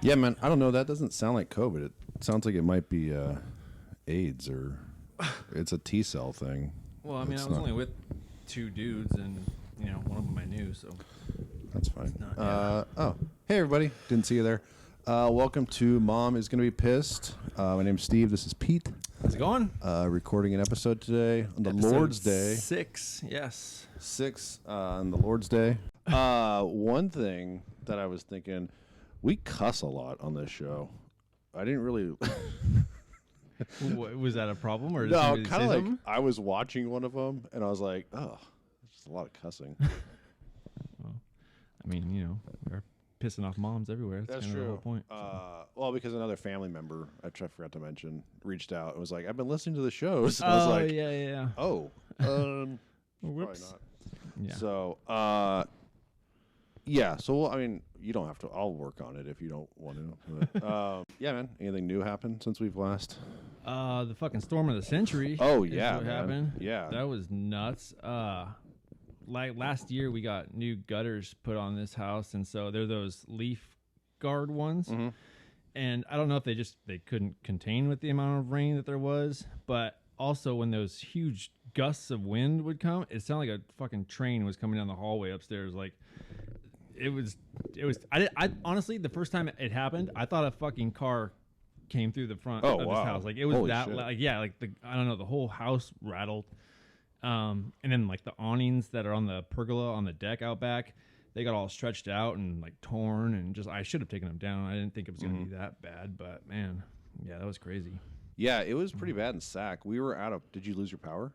Yeah, man. I don't know. That doesn't sound like COVID. It sounds like it might be AIDS or it's a T cell thing. Well, I mean, It's I was not- only with two dudes, and one of them I knew, so That's fine. not- Hey everybody. Didn't see you there. Welcome to Mom is Gonna Be Pissed. My name's Steve. This is Pete. how's it going? Recording an episode today on the Episode Lord's Day. 6, yes. 6 on the Lord's Day. One thing that I was thinking, we cuss a lot on this show. I didn't really. Was that a problem, or No, kind of like I was watching one of them and I was like, oh, there's just a lot of cussing. Well, I mean, we're pissing off moms everywhere. That's kind of true. the whole point. Well, because another family member, I forgot to mention, reached out and was like, I've been listening to the shows. And I was like, yeah. oh, Whoops. probably not. Yeah. So, yeah. So, I mean, you don't have to. I'll work on it if you don't want to. But, yeah, man. Anything new happened since we've last? The fucking storm of the century. Oh, is yeah, what man. happened. Yeah. That was nuts. Like last year, we got new gutters put on this house, and so they're those leaf guard ones. Mm-hmm. And I don't know if they couldn't contain with the amount of rain that there was, but also when those huge gusts of wind would come, it sounded like a fucking train was coming down the hallway upstairs. Like it was. I honestly, the first time it happened, I thought a fucking car came through the front of wow. this house. Like it was Holy that. shit. Like I don't know, the whole house rattled. And then like the awnings that are on the pergola on the deck out back, they got all stretched out and like torn, and just I should have taken them down. I didn't think it was going to be that bad, but man, yeah, that was crazy. Yeah, it was pretty bad in Sac. We were out of. Did you lose your power?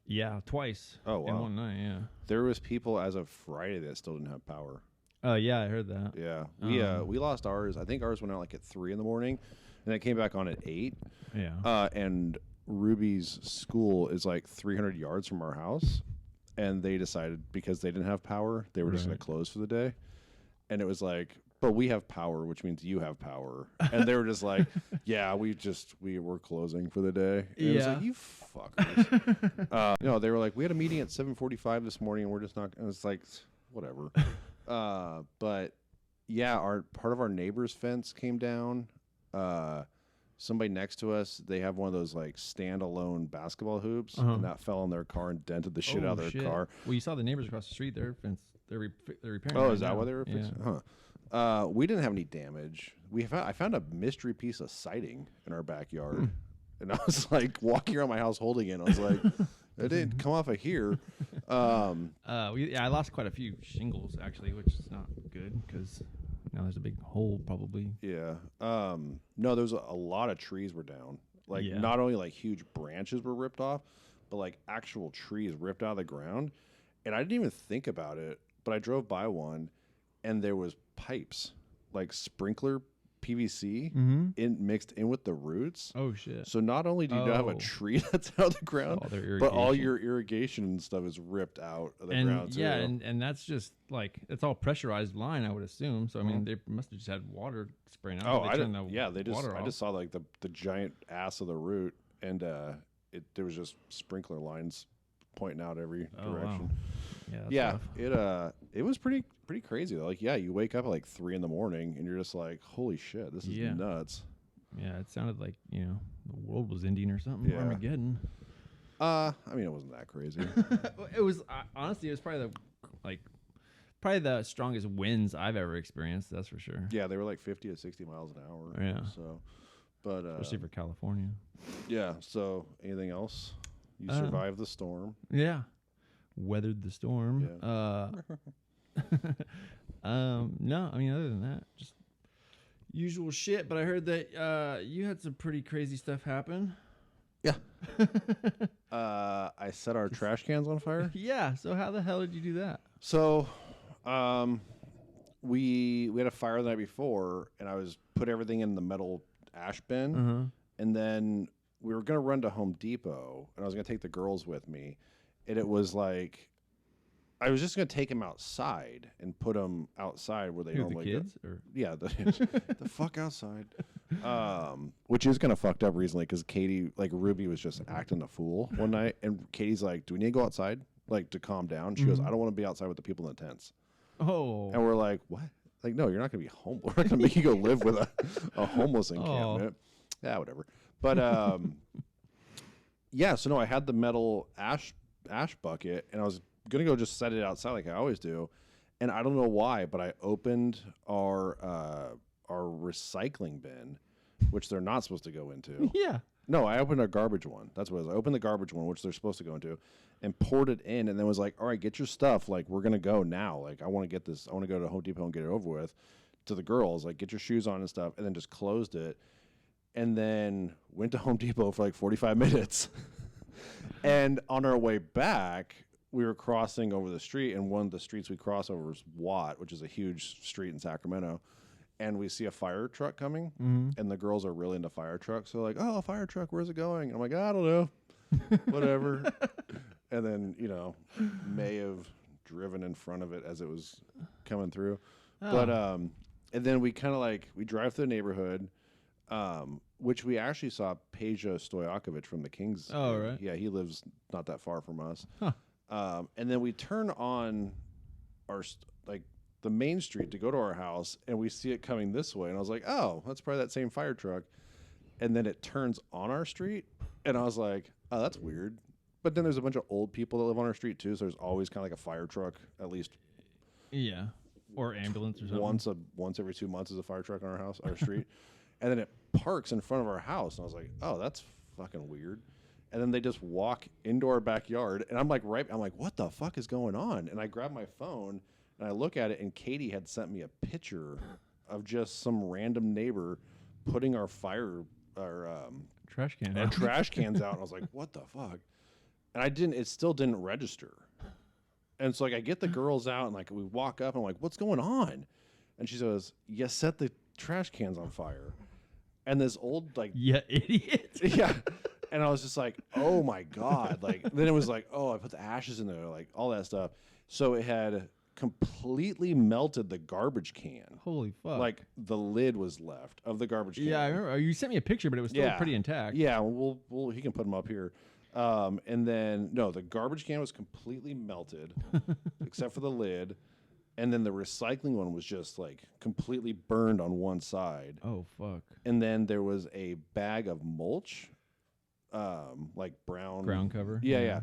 Yeah, twice. Oh, wow. In one night. Yeah. There was people as of Friday that still didn't have power. Oh yeah, I heard that. Yeah, we lost ours. I think ours went out like at 3 a.m, and it came back on at 8. Yeah. And Ruby's school is like 300 yards from our house, and they decided because they didn't have power, they were just going to close for the day. And it was like, but we have power, which means you have power. And they were just like, yeah, we were closing for the day. And it was like, you fuckers. They were like, we had a meeting at 7:45 this morning, and we're just not. And it's like, whatever. But yeah, part of our neighbor's fence came down. Somebody next to us, they have one of those like standalone basketball hoops, and that fell on their car and dented the shit out of their car. Well, you saw the neighbors across the street. Their fence, they're repairing. Oh, right is that now. what they were fixing? Yeah. Huh. We didn't have any damage. I found a mystery piece of siding in our backyard, and I was like walking around my house holding it. I was like, it didn't come off of here. I lost quite a few shingles actually, which is not good because now there's a big hole probably. Yeah. No, there was a lot of trees were down. Like not only like huge branches were ripped off, but like actual trees ripped out of the ground. And I didn't even think about it, but I drove by one, and there was pipes, like sprinkler PVC, mixed in with the roots. Oh shit! So not only do you have a tree that's out of the ground, but all your irrigation and stuff is ripped out of the ground too. Yeah, and that's just like it's all pressurized line, I would assume. So I mean, they must have just had water spraying out. Oh, I just saw like the giant ass of the root, and there was just sprinkler lines pointing out every direction. Wow. Yeah, it was pretty crazy though. Like, you wake up at like 3 a.m, and you're just like, holy shit, this is nuts. Yeah, it sounded like the world was ending or something. Yeah. Armageddon. I mean, it wasn't that crazy. It was honestly, it was probably the strongest winds I've ever experienced. That's for sure. Yeah, they were like 50 to 60 miles an hour. Yeah. So, but especially for California. Yeah. So, anything else? You survived the storm. Yeah. Weathered the storm. Yeah. No, I mean, other than that, just usual shit. But I heard that you had some pretty crazy stuff happen. Yeah. I set our trash cans on fire. Yeah. So how the hell did you do that? So, we had a fire the night before, and I put everything in the metal ash bin, and then we were gonna run to Home Depot, and I was gonna take the girls with me, and it was like, I was just gonna take them outside and put them outside where they normally the kids go. or Yeah, the fuck outside. Which is kind of fucked up recently because Katie, like Ruby, was just acting a fool one night, and Katie's like, "Do we need to go outside, like to calm down?" She goes, "I don't want to be outside with the people in the tents." Oh. And we're like, "What?" Like, no, you're not going to be homeless. We're not going to make you go live with a homeless encampment. Yeah, whatever. But yeah, so no, I had the metal ash bucket, and I was going to go just set it outside like I always do. And I don't know why, but I opened our recycling bin, which they're not supposed to go into. Yeah. No, I opened a garbage one. That's what it was. I opened the garbage one, which they're supposed to go into, and poured it in, and then was like, all right, get your stuff. Like, we're going to go now. Like, I want to get this. I want to go to Home Depot and get it over with. To the girls, like, get your shoes on and stuff, and then just closed it. And then went to Home Depot for like 45 minutes. And on our way back, we were crossing over the street, and one of the streets we cross over is Watt, which is a huge street in Sacramento. And we see a fire truck coming, and the girls are really into fire trucks. So like, oh, a fire truck, where's it going? And I'm like, I don't know, whatever. And then, you know, may have driven in front of it as it was coming through. Oh. But and then we kind of like, we drive through the neighborhood, which we actually saw Peja Stojakovic from the Kings. Oh, right. Yeah, he lives not that far from us. Huh. And then we turn on our the main street to go to our house, and we see it coming this way. And I was like, oh, that's probably that same fire truck. And then it turns on our street, and I was like, oh, that's weird. But then there's a bunch of old people that live on our street too, so there's always kind of like a fire truck, at least. Yeah, or ambulance or something. Once every 2 months is a fire truck on our street. And then it parks in front of our house, and I was like, oh, that's fucking weird. And then they just walk into our backyard, and I'm like, what the fuck is going on? And I grab my phone, and I look at it, and Katie had sent me a picture of just some random neighbor putting our trash can our out. trash cans out. And I was like, what the fuck? And it still didn't register. And so like I get the girls out, and like we walk up, and I'm like, what's going on? And she says, you set the trash cans on fire. And this old like, yeah, idiot. Yeah. And I was just like, oh my God. Like, then it was like, oh, I put the ashes in there, like all that stuff. So it had completely melted the garbage can. Holy fuck. Like the lid was left of the garbage can. Yeah, I remember. You sent me a picture, but it was still pretty intact. Yeah, he can put them up here. And then, no, the garbage can was completely melted, except for the lid. And then the recycling one was just like completely burned on one side. Oh, fuck. And then there was a bag of mulch, like brown. Ground cover? Yeah.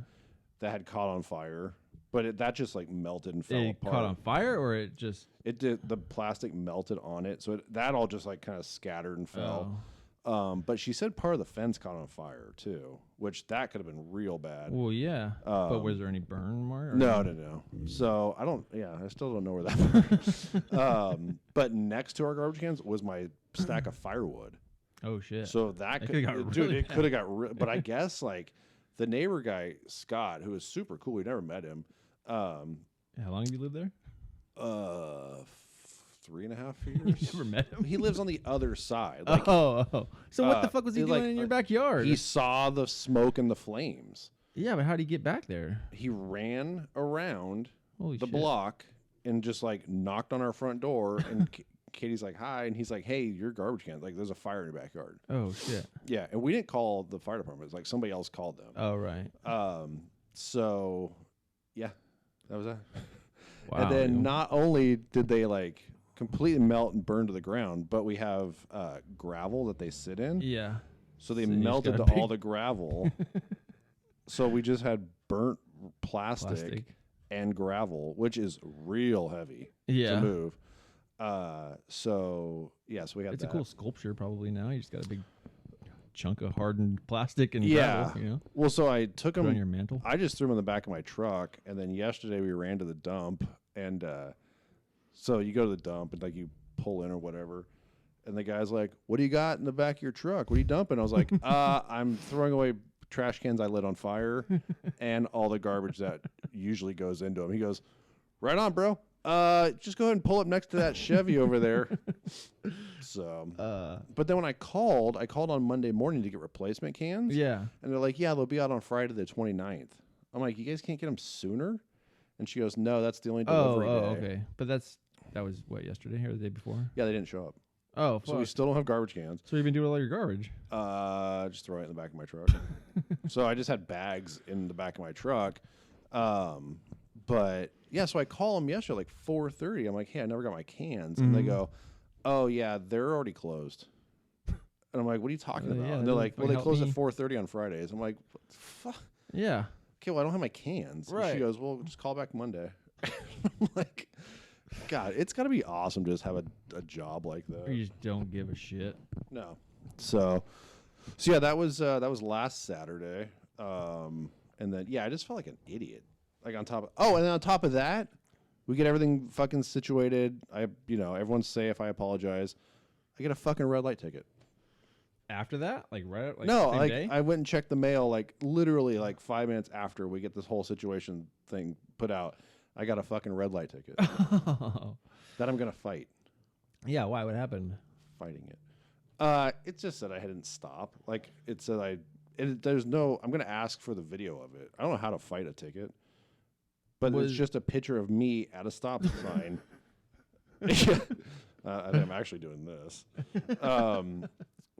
That had caught on fire. But that just like melted and fell apart. Caught on fire, or it just... It did. The plastic melted on it. So that all just like kind of scattered and fell. Oh. But she said part of the fence caught on fire too, which that could have been real bad. Well, yeah. But was there any burn mark? No. So I still don't know where that burned. But next to our garbage cans was my stack of firewood. Oh, shit. So that could have got but I guess like the neighbor guy, Scott, who is super cool. We never met him. How long have you lived there? 3.5 years. You never met him? He lives on the other side. Like, So what the fuck was he doing in your backyard? He saw the smoke and the flames. Yeah, but how did he get back there? He ran around Holy shit. block and just like knocked on our front door. And Katie's like, hi. And he's like, hey, your garbage can. Like, there's a fire in your backyard. Oh, shit. Yeah. And we didn't call the fire department. It was like somebody else called them. Oh, right. So, yeah, that was that. Wow. And then not only did they like completely melt and burn to the ground, but we have gravel that they sit in. Yeah. So they melted to all the gravel. So we just had burnt plastic and gravel, which is real heavy to move. So we had It's that. a cool sculpture probably now. You just got a big chunk of hardened plastic and gravel, you know? Well, so I took them on your mantle. I just threw them in the back of my truck, and then yesterday we ran to the dump, and so you go to the dump and like you pull in or whatever, and the guy's like, "What do you got in the back of your truck? What are you dumping?" I was like, "I'm throwing away trash cans I lit on fire, and all the garbage that usually goes into them." He goes, "Right on, bro. Just go ahead and pull up next to that Chevy over there." So, but then when I called on Monday morning to get replacement cans. Yeah. And they're like, yeah, they'll be out on Friday the 29th. I'm like, you guys can't get them sooner? And she goes, no, that's the only delivery day. Okay. But that was what, yesterday or the day before? Yeah, they didn't show up. Oh, fuck. So we still don't have garbage cans. So you've been doing all your garbage? Just throw it in the back of my truck. So I just had bags in the back of my truck. But yeah, so I call them yesterday like 4:30. I'm like, hey, I never got my cans, and they go, oh yeah, they're already closed. And I'm like, what are you talking about? Yeah, and they're like, well, they close me. at 4:30 on Fridays. I'm like, what the fuck? Yeah. Okay, well, I don't have my cans. Right. And she goes, well, just call back Monday. I'm like, God, it's got to be awesome to just have a job like that. Or you just don't give a shit. No. So yeah, that was last Saturday. And then yeah, I just felt like an idiot. Like and then on top of that, we get everything fucking situated. Everyone's safe. I apologize. I get a fucking red light ticket. After that, like right, like No, same like day? I went and checked the mail. Like literally, like 5 minutes after we get this whole situation thing put out, I got a fucking red light ticket that I'm gonna fight. Yeah, why? What happened? Fighting it. It just said I hadn't stopped. Like it said there's no. I'm gonna ask for the video of it. I don't know how to fight a ticket, but it's just a picture of me at a stop sign. I think I'm actually doing this.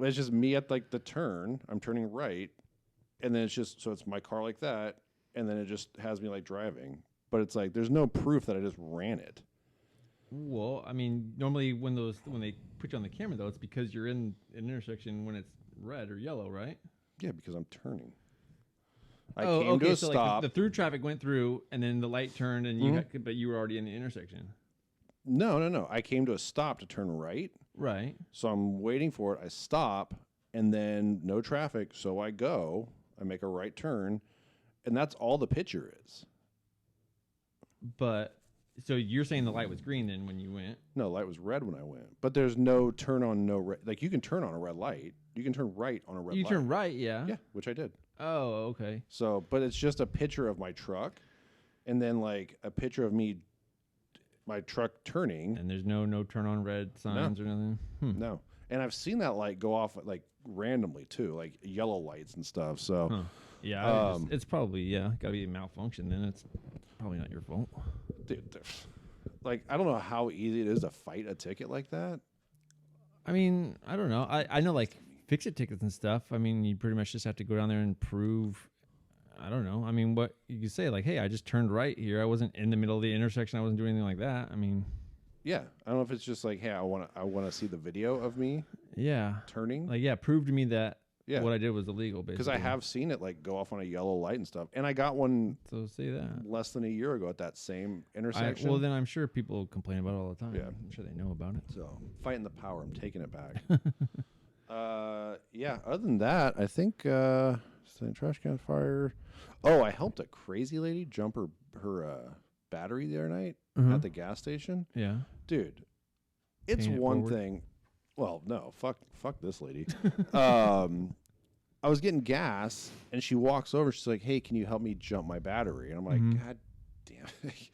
It's just me at like the turn. I'm turning right, and then it's my car like that, and then it just has me like driving. But it's like there's no proof that I just ran it. Well, I mean, normally when they put you on the camera though, it's because you're in an intersection when it's red or yellow, right? Yeah, because I'm turning. I came came to a so stop. Like the through traffic went through, and then the light turned, and but you were already in the intersection. No. I came to a stop to turn right. Right. So I'm waiting for it. I stop, and then no traffic. So I go. I make a right turn, and that's all the picture is. But so you're saying the light was green then when you went? No, the light was red when I went. But there's no turn on, no red. Like you can turn on a red light. You can turn right on a red light. You turn right, yeah. Yeah, which I did. Oh, okay. So, but it's just a picture of my truck, and then like a picture of my truck turning. And there's no turn on red signs or nothing? No. And I've seen that light go off like randomly too, like yellow lights and stuff. So, yeah, it's probably, got to be a malfunction. Then it's probably not your fault. Dude, like, I don't know how easy it is to fight a ticket like that. I mean, I don't know. I know like fix-it tickets and stuff. I mean, you pretty much just have to go down there and prove. I don't know. I mean, what you could say, like, hey, I just turned right here. I wasn't in the middle of the intersection. I wasn't doing anything like that. I mean, yeah. I don't know if it's just like, hey, I want to see the video of me. Turning. Like, prove to me that what I did was illegal. Basically, because I have seen it like go off on a yellow light and stuff, and I got one. So say that less than a year ago at that same intersection. Well, then I'm sure people complain about it all the time. Yeah, I'm sure they know about it. So fighting the power, I'm taking it back. Yeah. Other than that, I think trash can fire. Oh, I helped a crazy lady jump her battery the other night at the gas station. Yeah, dude, it's Paying one it thing. Well, no, fuck this lady. I was getting gas, and she walks over. She's like, "Hey, can you help me jump my battery?" And I'm like, "God damn it."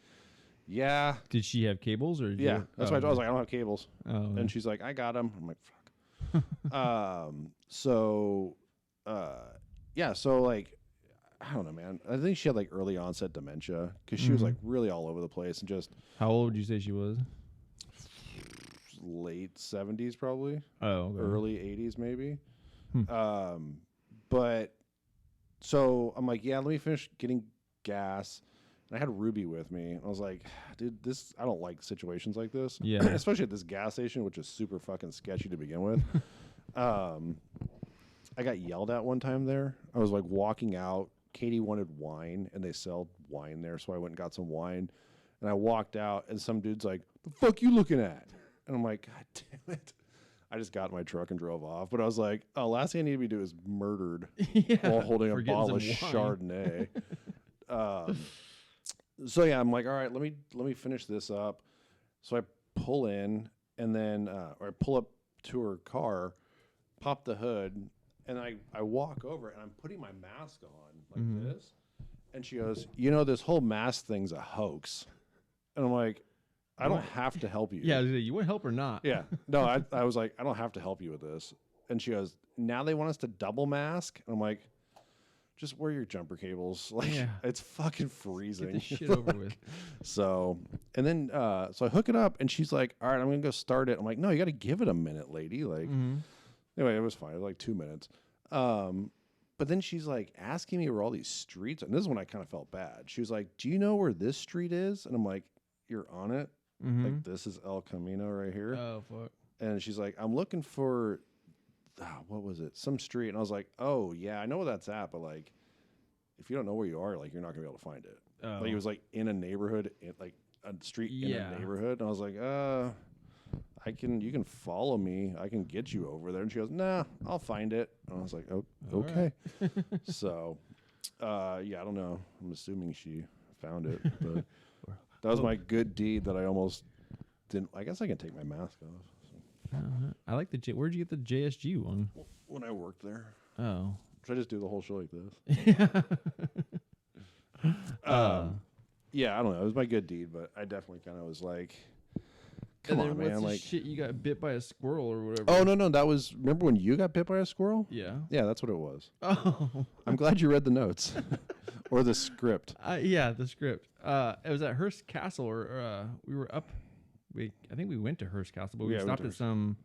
Yeah. Did she have cables or? Yeah, that's why I was like, "I don't have cables." Oh, and she's like, "I got them." I'm like, "Fuck." Yeah. So like, I don't know, man. I think she had like early onset dementia because she was like really all over the place and just. How old would you say she was? Late 70s, probably. Oh, okay. Early 80s, maybe. But so I'm like, yeah, let me finish getting gas. And I had Ruby with me. And I was like, dude, I don't like situations like this. Yeah. Especially at this gas station, which is super fucking sketchy to begin with. I got yelled at one time there. I was like walking out. Katie wanted wine, and they sell wine there. So I went and got some wine. And I walked out, and some dude's like, the fuck you looking at? And I'm like, God damn it. I just got in my truck and drove off. But I was like, oh, last thing I need to be doing is murdered while holding a bottle of Chardonnay. So yeah, I'm like, all right, let me finish this up. So I pull in, and then or I pull up to her car, pop the hood, and I walk over, and I'm putting my mask on like this. And she goes, this whole mask thing's a hoax. And I'm like, I don't have to help you. Yeah, you want help or not? Yeah. No, I was like, I don't have to help you with this. And she goes, now they want us to double mask? And I'm like, just wear your jumper cables. Like, it's fucking freezing. Get this shit over with. So, and then, so I hook it up, and she's like, all right, I'm going to go start it. I'm like, no, you got to give it a minute, lady. Like, anyway, it was fine. It was like 2 minutes. But But then she's like asking me where all these streets are. And this is when I kind of felt bad. She was like, do you know where this street is? And I'm like, you're on it? Like, this is El Camino right here. Oh, fuck. And she's like, I'm looking for, what was it? Some street. And I was like, oh, yeah, I know where that's at. But, like, if you don't know where you are, like, you're not going to be able to find it. Oh. Like, it was, like, in a neighborhood, like, a street in a neighborhood. And I was like, you can follow me. I can get you over there. And she goes, nah, I'll find it. And I was like, oh, okay. Right. So, I don't know. I'm assuming she found it. But that was my good deed that I almost didn't. I guess I can take my mask off. So. I like the where'd you get the JSG one? When I worked there. Oh. Should I just do the whole show like this? Yeah, I don't know. It was my good deed, but I definitely kind of was like, come on, man. What's like, shit, you got bit by a squirrel or whatever. Oh, no. That was, remember when you got bit by a squirrel? Yeah. Yeah, that's what it was. Oh. I'm glad you read the notes or the script. Yeah, the script. It was at Hearst Castle, or we were up. I think we went to Hearst Castle, but we stopped at some.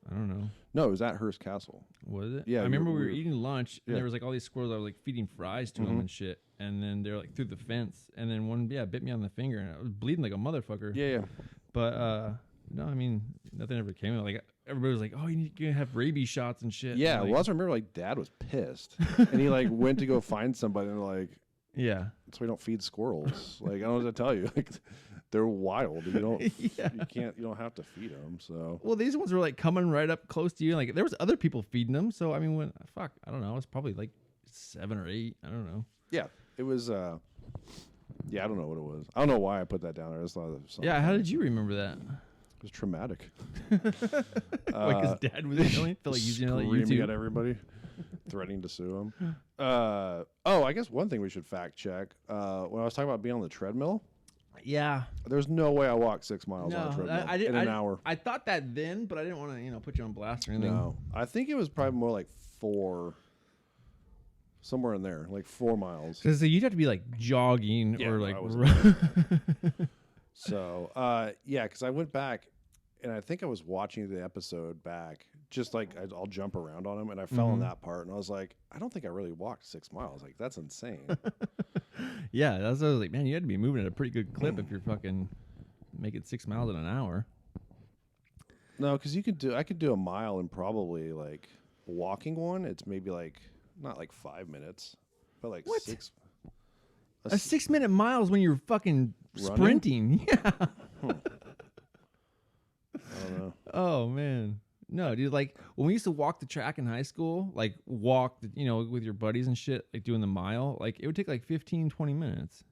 I don't know. No, it was at Hearst Castle. Was it? Yeah. I remember we were eating lunch, and there was like all these squirrels. I was like feeding fries to them and shit, and then they're like through the fence, and then one bit me on the finger, and I was bleeding like a motherfucker. Yeah. But no, I mean nothing ever came of it. Like everybody was like, "Oh, you need to have rabies shots and shit." Yeah. And, like, Well, I also remember like Dad was pissed, and he like went to go find somebody, and they're like, yeah, that's why we don't feed squirrels. Like, I don't know what to tell you. Like, they're wild. You don't. You don't have to feed them. So. Well, these ones were like coming right up close to you. Like there was other people feeding them. So I mean, I don't know. It was probably like 7 or 8. I don't know. Yeah, it was. I don't know what it was. I don't know why I put that down there. I just thought it was something. Yeah, how did you remember that? It was traumatic. Because Dad was yelling, felt like using screaming at everybody, threatening to sue him. I guess one thing we should fact check. When I was talking about being on the treadmill. Yeah. There's no way I walked 6 miles on a treadmill in an hour. I thought that then, but I didn't want to, put you on blast or anything. No, I think it was probably more like 4. Somewhere in there, like 4 miles. Because you'd have to be like jogging or like. So, because I went back, and I think I was watching the episode back, just like I'll jump around on them, and I fell on that part, and I was like, I don't think I really walked 6 miles. Like, that's insane. Yeah, that's what I was like, man, you had to be moving at a pretty good clip if you're fucking making 6 miles in an hour. No, because I could do a mile in probably like walking one. It's maybe like not like 5 minutes, but like what? 6. A 6-minute miles when you're fucking sprinting. Yeah. I don't know. Oh man. No, dude, like when we used to walk the track in high school, like walk, with your buddies and shit, like doing the mile, like it would take like 15, 20 minutes.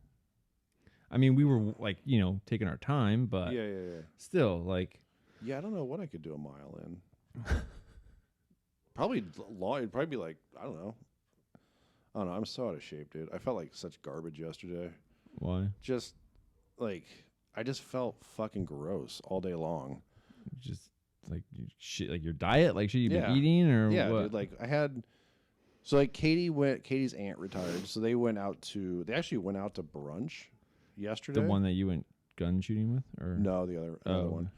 I mean, we were like, taking our time, but yeah. still like. Yeah, I don't know what I could do a mile in. Probably long. It'd probably be like, I don't know. I'm so out of shape, dude. I felt like such garbage yesterday. Why? Just like, I just felt fucking gross all day long. Just like shit, like your diet, like should you be eating or yeah, what? Dude, like I had, so like Katie's aunt retired, so they actually went out to brunch yesterday. The one that you went gun shooting with, or no, the other one.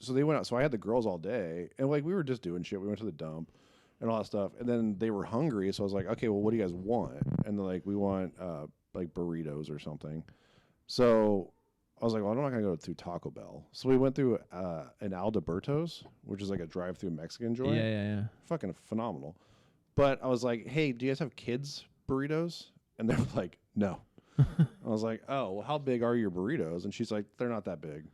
So they went out. So I had the girls all day, and like we were just doing shit. We went to the dump and all that stuff, and then they were hungry. So I was like, okay, well, what do you guys want? And they're like, we want like burritos or something. So I was like, well, I'm not gonna go through Taco Bell. So we went through an Alberto's, which is like a drive-through Mexican joint. Yeah. Fucking phenomenal. But I was like, hey, do you guys have kids burritos? And they were like, no. I was like, oh, well, how big are your burritos? And she's like, they're not that big.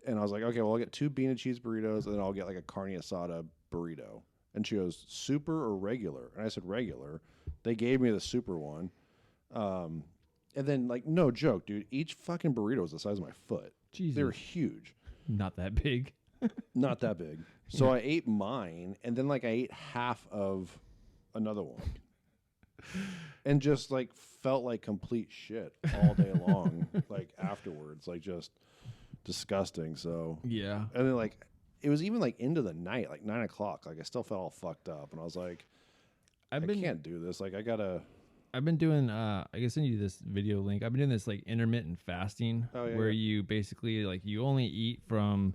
And I was like, okay, well, I'll get 2 bean and cheese burritos, and then I'll get like a carne asada burrito. And she goes, super or regular? And I said, regular. They gave me the super one. And then, like, no joke, dude, each fucking burrito was the size of my foot. Jesus. They were huge. Not that big. Not that big. So I ate mine, and then, like, I ate half of another one. And just, like, felt like complete shit all day long, like, afterwards. Like, just disgusting. So, yeah. And then, like, it was even, like, into the night, like, 9 o'clock. Like, I still felt all fucked up. And I was like, I can't do this. Like, I've been doing, I can send you this video link. I've been doing this like intermittent fasting where you basically like, you only eat from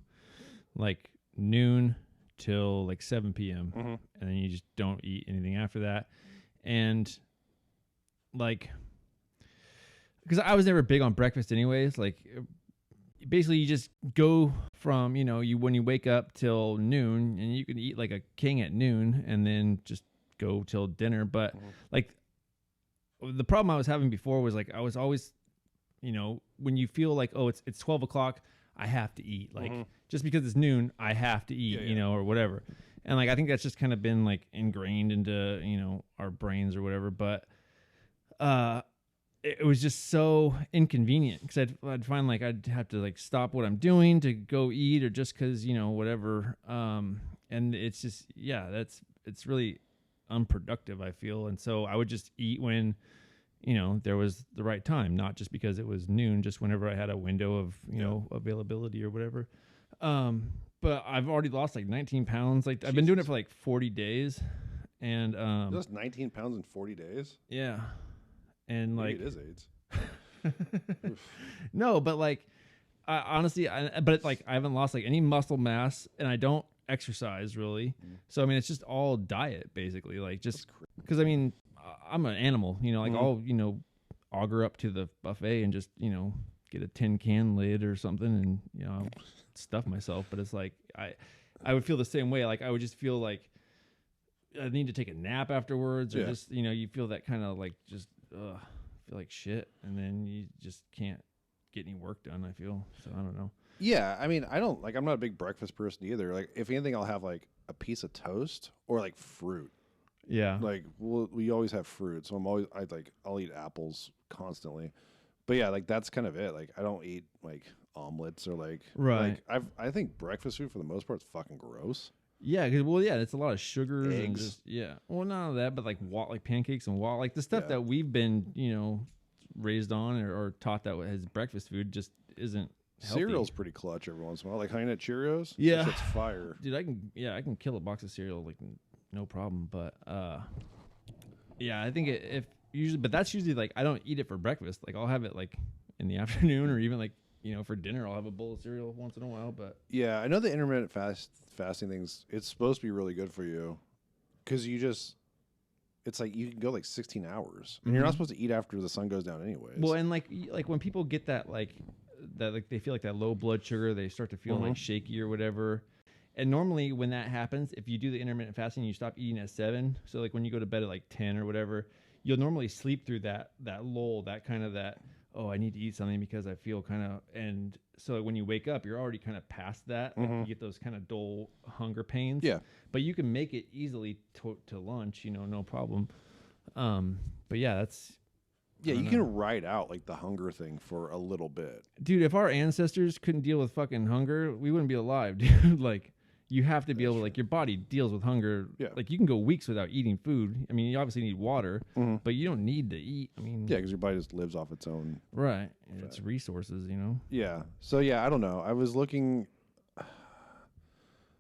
like noon till like 7 p.m. And then you just don't eat anything after that. And like, because I was never big on breakfast anyways, like basically you just go from, when you wake up till noon, and you can eat like a king at noon and then just go till dinner. But like the problem I was having before was like I was always, when you feel like, oh, it's 12 o'clock, I have to eat. Like just because it's noon, I have to eat, or whatever. And like I think that's just kind of been like ingrained into, our brains or whatever. But it was just so inconvenient because I'd find like I'd have to like stop what I'm doing to go eat, or just because, whatever. And it's just, it's really unproductive, I feel. And so I would just eat when, there was the right time, not just because it was noon, just whenever I had a window of, availability or whatever. But I've already lost like 19 pounds. Like I've been doing it for like 40 days. And you lost 19 pounds in 40 days? Yeah. And maybe like it is AIDS. No, but like honestly, but like I haven't lost like any muscle mass, and I don't exercise really. So I mean, it's just all diet basically. Like just because I mean, I'm an animal, like I'll auger up to the buffet and just get a tin can lid or something, and I'll stuff myself. But it's like I would feel the same way. Like I would just feel like I need to take a nap afterwards, or just you feel that kind of like just feel like shit, and then you just can't get any work done, I feel. So I don't know. Yeah, I mean, I'm not a big breakfast person either. Like if anything, I'll have like a piece of toast or like fruit. Yeah. Like we always have fruit, so I'll eat apples constantly. But yeah, like that's kind of it. Like I don't eat like omelets or like I think breakfast food for the most part is fucking gross. Yeah, it's a lot of sugars Eggs. and just well, none of that, but like pancakes and like the stuff that we've been raised on or taught that as breakfast food just isn't healthy. Cereal's pretty clutch every once in a while, like Honey Nut Cheerios. Yeah, that shit's fire. Dude, I can kill a box of cereal like no problem. But I think if usually, but that's usually like I don't eat it for breakfast. Like I'll have it like in the afternoon, or even like for dinner I'll have a bowl of cereal once in a while. But yeah, I know the intermittent fasting things, it's supposed to be really good for you because it's like you can go like 16 hours and you're not supposed to eat after the sun goes down anyways. Well, and like when people get that like they feel like that low blood sugar, they start to feel like shaky or whatever. And normally when that happens, if you do the intermittent fasting, you stop eating at 7. So like when you go to bed at like 10 or whatever, you'll normally sleep through that lull, that kind of oh, I need to eat something because I feel kind of, and so when you wake up, you're already kind of past that. Like you get those kind of dull hunger pains. Yeah. But you can make it easily to lunch, no problem. But yeah, that's. Yeah, you can ride out like the hunger thing for a little bit. Dude, if our ancestors couldn't deal with fucking hunger, we wouldn't be alive, dude. Like, you have to be able to, like, your body deals with hunger. Yeah. Like, you can go weeks without eating food. I mean, you obviously need water, but you don't need to eat. I mean, yeah, because your body just lives off its own. Right. It's resources, Yeah. So, yeah, I don't know. I was looking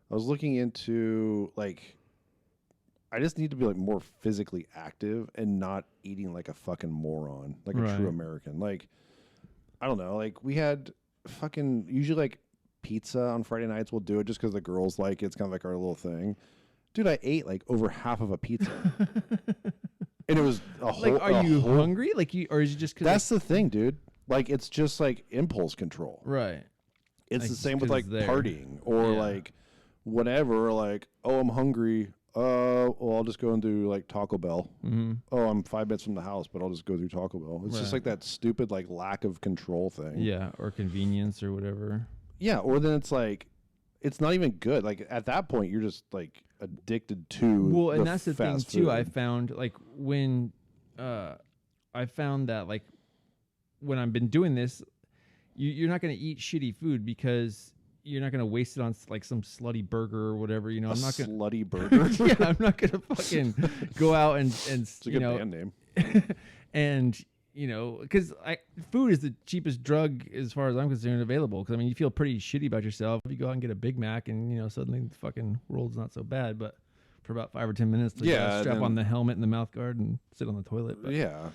into, like, I just need to be, like, more physically active and not eating like a fucking moron, like a true American. Like, I don't know. Like, we had fucking, usually, like, pizza on Friday nights. We'll do it just because the girls like it. It's kind of like our little thing. Dude, I ate like over half of a pizza. And it was a whole... Like, are you hungry? Like, or is it just because... That's the thing, dude. Like, it's just like impulse control. Right. It's like, the same with like partying or like whatever. Like, oh, I'm hungry. Well, I'll just go and do like Taco Bell. Oh, I'm 5 minutes from the house, but I'll just go through Taco Bell. It's just like that stupid like lack of control thing. Yeah, or convenience or whatever. Yeah, or then it's like, it's not even good. Like at that point, you're just like addicted to. Well, and that's the thing too. I found like when, I found that like when I've been doing this, you're not going to eat shitty food because you're not going to waste it on like some slutty burger or whatever. I'm not going slutty burger. Yeah, I'm not going to fucking go out and it's a good band name. And. Because food is the cheapest drug as far as I'm concerned available. Because I mean, you feel pretty shitty about yourself if you go out and get a Big Mac, and suddenly the fucking world's not so bad. But for about 5 or 10 minutes, to strap on the helmet and the mouth guard and sit on the toilet. But. Yeah.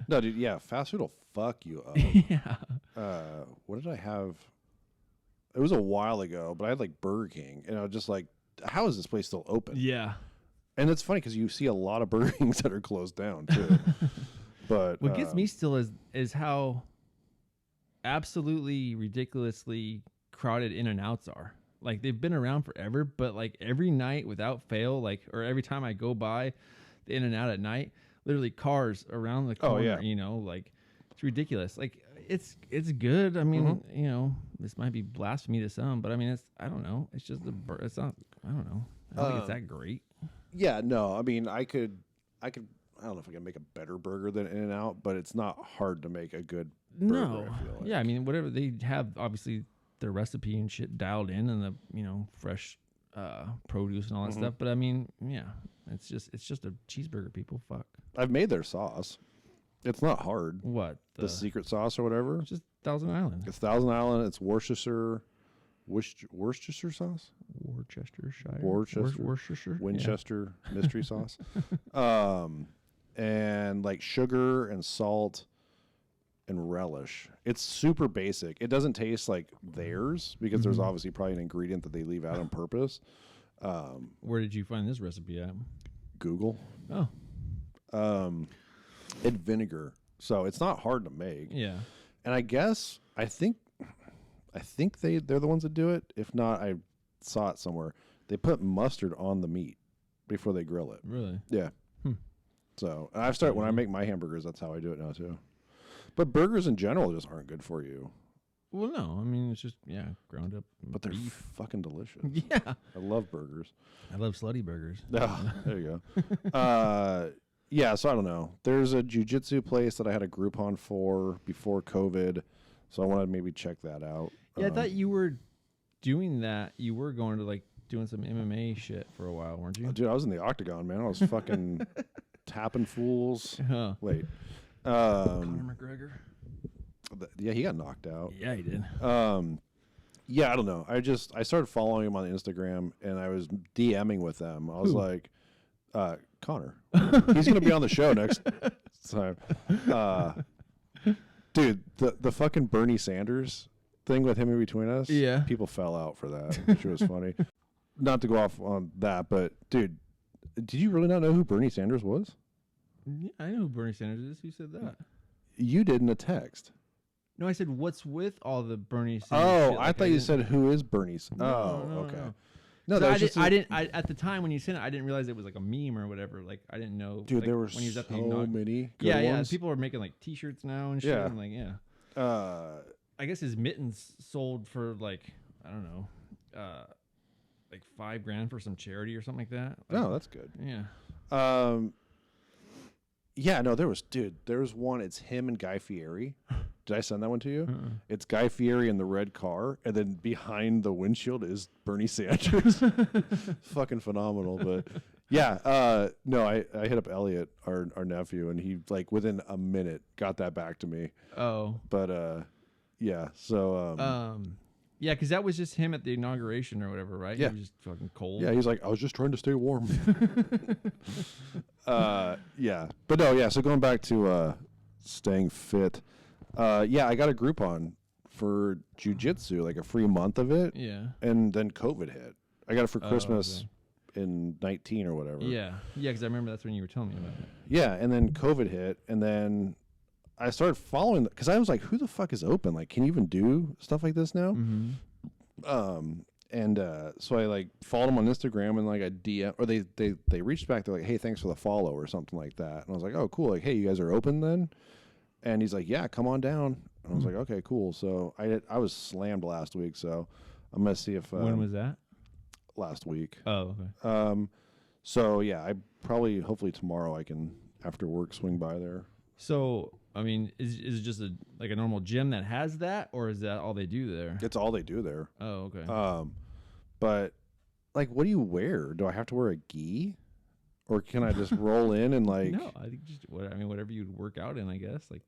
No, dude. Yeah, fast food will fuck you up. Yeah. What did I have? It was a while ago, but I had like Burger King, and I was just like, how is this place still open? Yeah. And it's funny because you see a lot of Burger Kings that are closed down too. But what gets me still is how absolutely ridiculously crowded In-N-Outs are. Like, they've been around forever, but like every night without fail, like, or every time I go by the In-N-Out at night, literally cars around the corner. yeah. You know, like, it's ridiculous. Like, it's good. I mean, you know, this might be blasphemy to some, but I mean, I don't know. It's just it's not. I don't know. I don't think it's that great. Yeah, no. I mean, I don't know if I can make a better burger than In-N-Out, but it's not hard to make a good burger. No. I feel like. Yeah, I mean, whatever they have, obviously their recipe and shit dialed in, and the, you know, fresh produce and all that stuff. But I mean, yeah, it's just a cheeseburger. People, fuck. I've made their sauce. It's not hard. What, The secret sauce or whatever? It's just Thousand Island. It's Thousand Island. It's Worcestershire sauce. Worcestershire. Winchester mystery sauce. And like sugar and salt and relish. It's super basic. It doesn't taste like theirs because there's obviously probably an ingredient that they leave out on purpose. Where did you find this recipe at? Google. Oh. And vinegar. So it's not hard to make. Yeah. And I think they're the ones that do it. If not, I saw it somewhere. They put mustard on the meat before they grill it. Really? Yeah. So I've started when I make my hamburgers. That's how I do it now too. But burgers in general just aren't good for you. Well, no. I mean, it's just ground up. But they're beef. fucking delicious. Yeah. I love burgers. I love slutty burgers. Oh, there you go. Yeah. So I don't know. There's a jiu-jitsu place that I had a Groupon for before COVID. So I want to maybe check that out. Yeah, I thought you were doing that. You were going to like doing some MMA shit for a while, weren't you? Dude, I was in the octagon, man. I was fucking tapping fools. Huh. Wait. Conor McGregor. Yeah, he got knocked out. Yeah, he did. Yeah, I don't know. I started following him on Instagram, and I was DMing with them. I was like, Connor. He's going to be on the show next time. Dude, the fucking Bernie Sanders thing with him in between us. Yeah. People fell out for that, which was funny. Not to go off on that, but dude, did you really not know who Bernie Sanders was? Yeah, I know who Bernie Sanders is. Who said that? You did in a text. No, I said, what's with all the Bernie Sanders Oh, shit? I Like, thought you said who is Bernie? No, okay. no. No, So that was just I didn't. At the time when you sent it, I didn't realize it was like a meme or whatever. Like, I didn't know. dude, like, there were when he was at the so many good yeah. ones. People are making like T-shirts now and shit. Yeah. And, like, I guess his mittens sold for like, I don't know, like $5,000 for some charity or something like that. Like, No, that's good. Yeah. Yeah, no, there was one. It's him and Guy Fieri. Did I send that one to you? It's Guy Fieri in the red car, and then behind the windshield is Bernie Sanders. Fucking phenomenal. But yeah, no, I hit up Elliot, our nephew, and he like within a minute got that back to me. Oh. But yeah, so yeah, because that was just him at the inauguration or whatever, right? Yeah. He was just fucking cold. yeah, he's like, I was just trying to stay warm. Yeah, but no, yeah. So going back to staying fit. Yeah, I got a Groupon for jiu-jitsu, like a free month of it. Yeah. And then COVID hit. I got it for Oh, Christmas okay. in 19 or whatever. Yeah. Yeah, because I remember that's when you were telling me about it. Yeah, and then COVID hit, and then I started following because I was like, who the fuck is open? Like, can you even do stuff like this now? Mm-hmm. And so I like followed them on Instagram, and like I DM, or they reached back. They're like, hey, thanks for the follow or something like that. And I was like, oh, cool. Like, hey, you guys are open then? And he's like, yeah, come on down. And I was like, okay, cool. So I was slammed last week, so I'm gonna see if When was that? last week. Oh, okay. So yeah, I probably hopefully tomorrow I can after work swing by there. So, I mean, is it just like a normal gym that has that, or is that all they do there? It's all they do there. Oh, okay. But like, what do you wear? Do I have to wear a gi, or can I just roll in and like? No, I think just whatever you'd work out in, I guess. Like,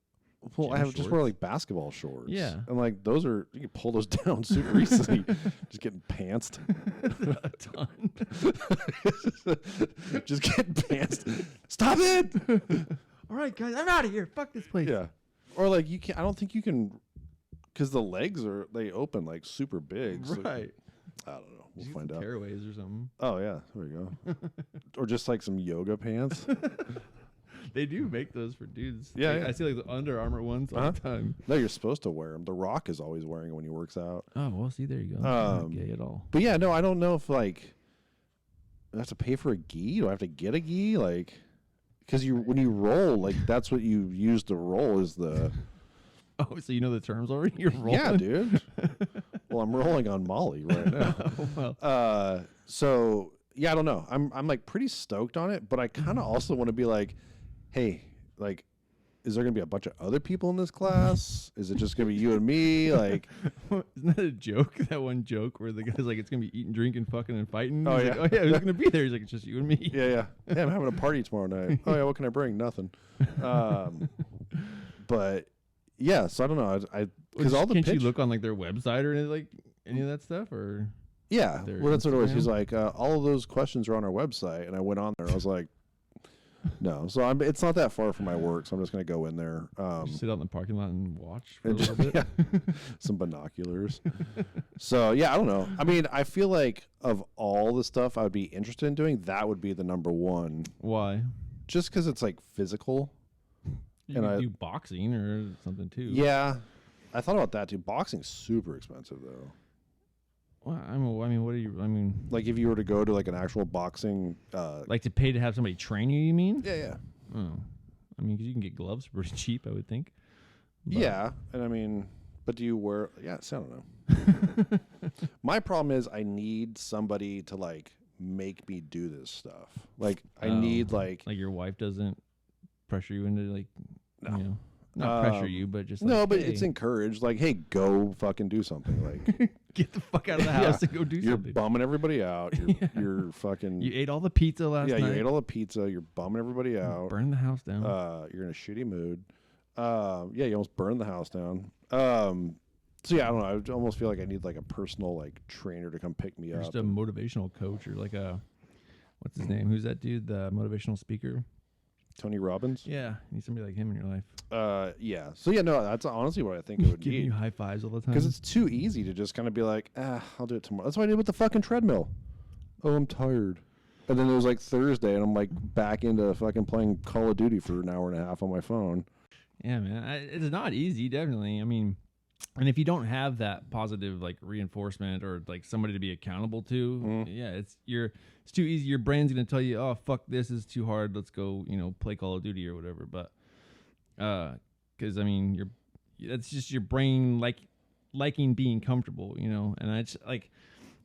well, I gym have just wear shorts. like basketball shorts. Yeah. And like those are you can pull those down super easily. Just getting pantsed. a ton. Just getting pantsed. Stop it. All right, guys, I'm out of here. Fuck this place. Yeah. Or like you can I don't think you can Because the legs they open like super big. So Right. I don't know. We'll find out. Tearaways or something. Oh yeah, there we go. Or just like some yoga pants. They do make those for dudes. Yeah, Like, yeah. I see like the Under Armour ones all the time. No, you're supposed to wear them. The Rock is always wearing it when he works out. Oh well, see there you go. Not gay at all. But yeah, no, I don't know if like I have to pay for a gi. Do I have to get a gi? Like, because when you roll, like that's what you use to roll is the. Oh, so you know the terms already? You're rolling? Yeah, dude. Well, I'm rolling on Molly right now. Well. So yeah, I don't know. I'm like pretty stoked on it, but I kind of also want to be like, hey, like, is there gonna be a bunch of other people in this class? Is it just gonna be you and me? Like, Isn't that a joke? That one joke where the guy's like, it's gonna be eating, drinking, fucking, and fighting. Oh, He's yeah. like, oh yeah, who's gonna be there? He's like, it's just you and me. yeah. I'm having a party tomorrow night. Oh yeah, what can I bring? Nothing. But yeah, so I don't know. I because all the Can't you look on like their website or anything, like any of that stuff or? Yeah, their well, that's what it was. Instagram? He's like, all of those questions are on our website, and I went on there. And I was like, no. So it's not that far from my work, so I'm just gonna go in there. Just sit out in the parking lot and watch for a And little bit. yeah, some binoculars. So yeah, I don't know. I mean, I feel like of all the stuff I would be interested in doing, that would be the number one. Why? Just because it's like physical. You And could I- do boxing or something too. Yeah, I thought about that too. Boxing's super expensive though. Well, I mean, what do you? I mean, Like if you were to go to like an actual boxing, like to pay to have somebody train you? You mean? yeah. Oh, I mean, 'cause you can get gloves pretty cheap, I would think. But- Yeah, and I mean, but do you wear? Yeah, so I don't know. My problem is I need somebody to like make me do this stuff. Like I need like your wife doesn't pressure you into like, No. you know, not pressure you, but just like, no, but hey, it's encouraged. Like, hey, go fucking do something. Like get the fuck out of the Yeah. house and go do you're something. bumming everybody out. You're fucking. You ate all the pizza last yeah, night. you ate all the pizza. You're bumming everybody out. Burn the house down. You're in a shitty mood. Yeah, you almost burned the house down. So yeah, I don't know. I almost feel like I need like a personal like trainer to come pick me Or up. just a motivational coach or like a, what's his name? Who's that dude? The motivational speaker? Tony Robbins. Yeah, you need somebody like him in your life. Yeah. So yeah, no, that's honestly what I think it would Giving need. you high fives all the time. Because it's too easy to just kind of be like, I'll do it tomorrow. That's what I did with the fucking treadmill. Oh, I'm tired. And then it was like Thursday, and I'm like back into fucking playing Call of Duty for an hour and a half on my phone. Yeah, man, it's not easy, definitely. I mean, and if you don't have that positive like reinforcement or like somebody to be accountable to, yeah, it's too easy. Your brain's gonna tell you, oh fuck, this is too hard. Let's go, play Call of Duty or whatever. But because I mean, that's just your brain liking being comfortable, and I just like,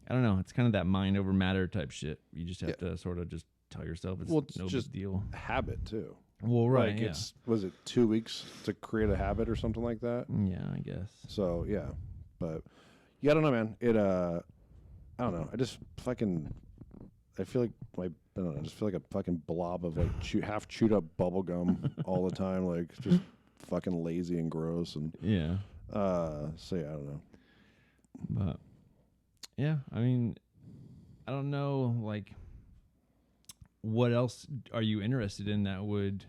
I don't know, it's kind of that mind over matter type shit. You just have to sort of just tell yourself it's no just big deal. habit too. Well, right, Like yeah. was it 2 weeks to create a habit or something like that? Yeah, I guess. So yeah, but yeah, I don't know, man. I don't know. I just fucking, I feel like I don't know. I just feel like a fucking blob of like half chewed up bubble gum all the time, like just fucking lazy and gross and Yeah. So yeah, I don't know. But yeah, I mean, I don't know, like, what else are you interested in that would,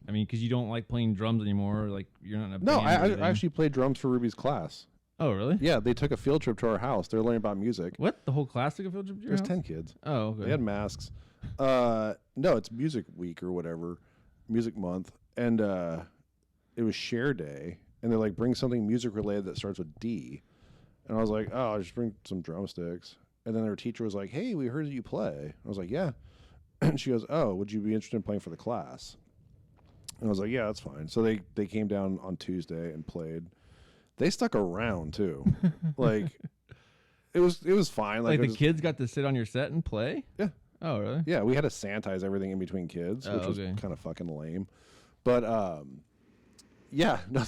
I mean, because you don't like playing drums anymore, like you're not in a No, band or I anything. actually played drums for Ruby's class. Oh, really? Yeah, they took a field trip to our house. They're learning about music. What? The whole class took a field trip to your There's house? 10 kids. Oh, okay. They had masks. No, it's music week or whatever, music month, and it was share day, and they're like, bring something music related that starts with D, and I was like, oh, I'll just bring some drumsticks, and then their teacher was like, hey, we heard that you play. I was like, yeah, and she goes, oh, would you be interested in playing for the class? And I was like, yeah, that's fine. So they came down on Tuesday and played. They stuck around too, like. It was fine. Like the kids got to sit on your set and play? Yeah. Oh, really? Yeah, we had to sanitize everything in between kids, which was okay. kind of fucking lame. But yeah, no,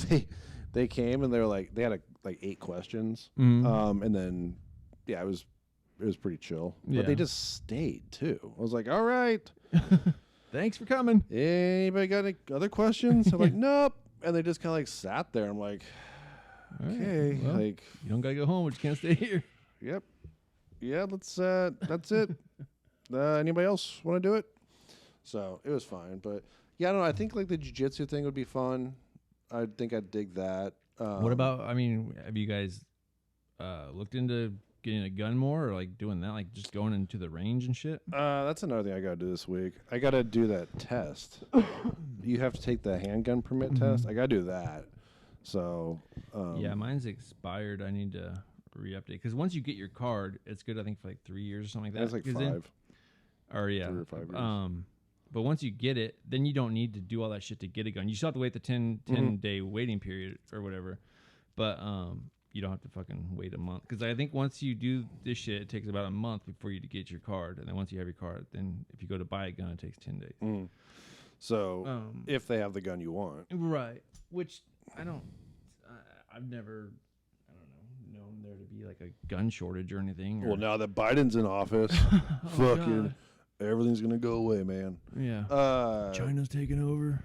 they came and they were like they had like 8 questions, and then yeah, it was pretty chill. Yeah. But they just stayed too. I was like, all right, Thanks for coming. anybody got any other questions? I'm like, nope, and they just kind of like sat there. I'm like, All right, okay, well, like, you don't gotta go home, but you can't stay here. yep, yeah, that's it. Anybody else want to do it? So it was fine, but yeah, I don't know. I think like the jiu-jitsu thing would be fun. I think I'd dig that. What about? I mean, have you guys looked into getting a gun more, or like doing that, like just going into the range and shit? That's another thing I gotta do this week. I gotta do that test. You have to take the handgun permit test. I gotta do that. So yeah, mine's expired. I need to re-update because once you get your card, it's good. I think for like 3 years or something like that. It's like 5. Or yeah, 3 or 5 years. But once you get it, then you don't need to do all that shit to get a gun. You still have to wait the 10 day waiting period or whatever. But you don't have to fucking wait a month. Because I think once you do this shit, it takes about a month before you get your card. And then once you have your card, then if you go to buy a gun, it takes 10 days. So if they have the gun you want. Right. Which I've never, I don't know, known there to be like a gun shortage or anything. Well, now that Biden's in office, fucking everything's going to go away, man. Yeah. China's taking over.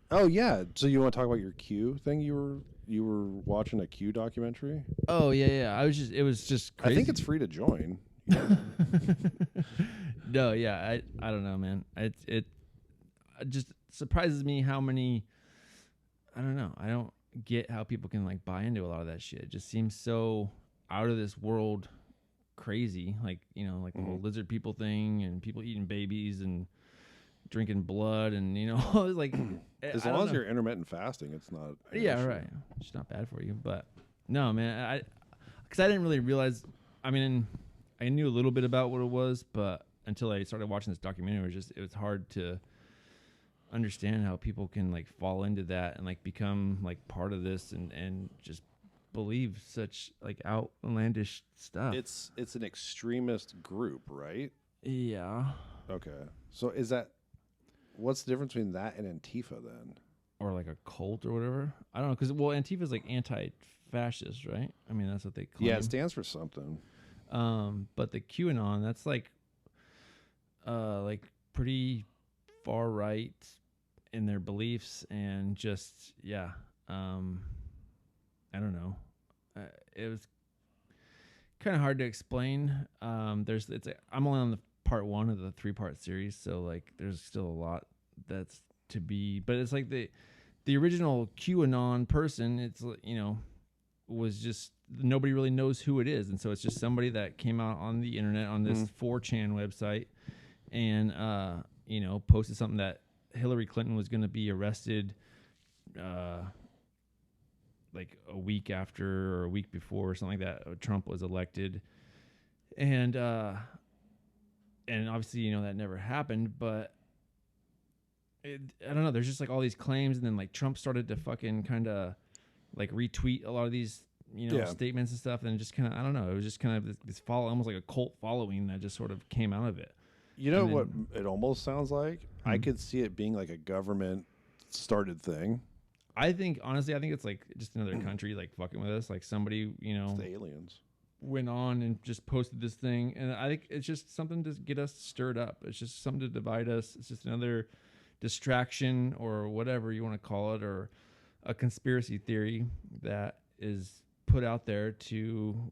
Oh, yeah. So you want to talk about your Q thing? You were watching a Q documentary? Oh, yeah. It was just crazy. I think it's free to join. No, yeah. I don't know, man. It just surprises me how many, I don't know. I don't get how people can like buy into a lot of that shit. It just seems so out of this world crazy. Like, you know, like the whole lizard people thing and people eating babies and drinking blood and, you know, like as long as you're intermittent fasting, it's not. Yeah, issue. Right. It's not bad for you. But no, man, because I didn't really realize. I mean, I knew a little bit about what it was, but until I started watching this documentary, it was hard to understand how people can like fall into that and like become like part of this and just believe such like outlandish stuff. It's an extremist group, right? Yeah. Okay. So what's the difference between that and Antifa then? Or like a cult or whatever? I don't know, because Antifa is like anti-fascist, right? I mean, that's what they claim. Yeah, it stands for something. But the QAnon, that's like pretty far right in their beliefs and just I don't know. It was kind of hard to explain. I'm only on the part 1 of the 3-part series, so like there's still a lot that's to be. But it's like the original QAnon person. It's, you know, was just nobody really knows who it is, and so it's just somebody that came out on the internet on this 4chan website and you know, posted something that Hillary Clinton was going to be arrested like a week after or a week before or something like that Trump was elected, and obviously, you know, that never happened. But I don't know, there's just like all these claims, and then like Trump started to fucking kind of like retweet a lot of these, you know, statements and stuff, and just kind of, I don't know, it was just kind of this follow, almost like a cult following that just sort of came out of it. You know what it almost sounds like? I could see it being like a government started thing. I think, honestly, it's like just another country like fucking with us. Like somebody, you know, it's the aliens went on and just posted this thing. And I think it's just something to get us stirred up. It's just something to divide us. It's just another distraction or whatever you want to call it, or a conspiracy theory that is put out there to